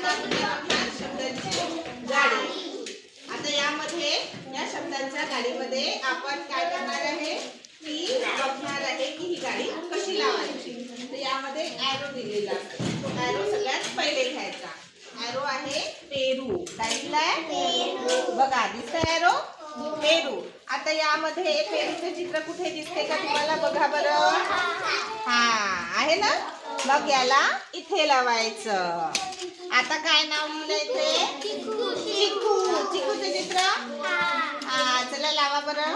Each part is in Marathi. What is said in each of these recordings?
आता आपण बघणार शब्दांची गाडी. आता यामध्ये या शब्दांच्या गाडीमध्ये आपण काय करणार आहे की बघणार आहे की ही गाडी कशी लावायची. तर यामध्ये ॲरो दिलेला आहे. तो ॲरो सगळ्यात पहिले घ्यायचा. ॲरो आहे पेरू. काय दिलाय? पेरू. बघा दिसतंय ॲरो? पेरू. आता यामध्ये पेरूचे चित्र कुठे दिसते का तुम्हाला? बघा बरं. हा आहे ना. मग याला इथे लावायचं. आता काय नाव लिहिलंय इथे? चिकू. चिकूचे चित्र? हा चला लावा बरं.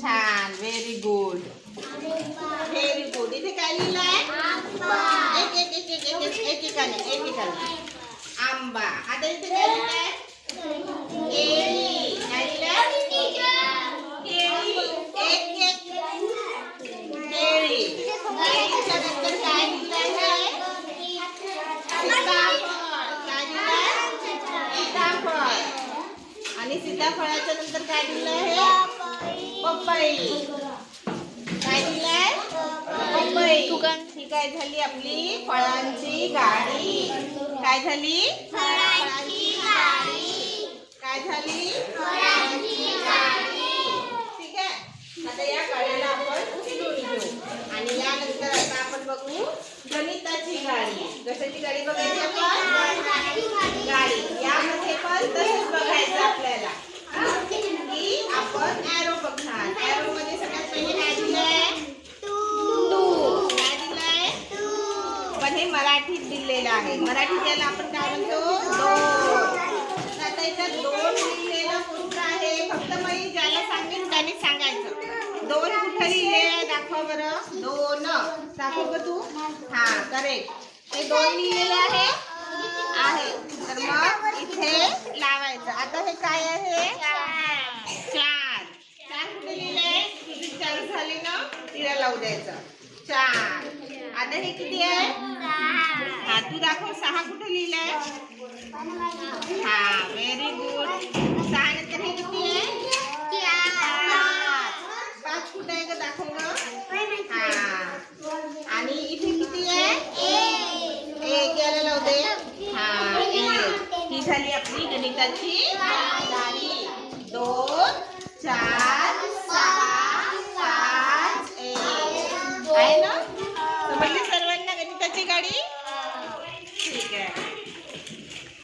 छान. Very good. Very good. इथे काय लिहिलंय? एकेकाने. आंबा. आता इथे काय लिहिलंय? केळी. काय लिहिलंय? केळी. एक केळी. केळीच्या नंतर काय लिहिलंय? सीताफळ. काय लिहिलंय? सीताफळ. आणि सीताफळाच्या नंतर काय लिहिलंय? पपई. काय लिहिलंय? पपई. ही काय झाली आपली फळांची गाडी. काय झाली? फळांची गाडी. काय झाली? फळांची गाडी. ठीक आहे. आता या गाडीला आपण उचलून घेऊ आणि यानंतर आता आपण बघू गणिताची गाडी. कशाची गाडी बघायची आपण? गाडी. यामध्ये पण तसंच बघायचं आपल्याला की आपण ॲरो बघणार. ॲरो मध्ये सगळ्यात पहिले काय दिलंय? टू. काय दिलंय? पण हे मराठीत दिलेलं आहे. मराठीत याला आपण काय म्हणतो? दोन. आता इथं दोन लिहिलेलं कोणतं आहे? फक्त मी ज्याला सांगेन त्याने सांगायचं. दोन कुठं लिहिले दाखवा बरं. दोन दाखव ग तू. हा करेक्ट. हे दोन लिहिलेले आहे. तर मग इथे लावायचं. आता हे काय आहे? चार. कुठे लिहिले? तुझी चार झाली ना, तिला लावू द्यायचं. चार. आता हे किती आहे? हा तू दाखव. सहा कुठे लिहिलंय? हा व्हेरी गुड. सहा नंतर हे किती आहे? पाच. कुठे आहे ग दाखव ग.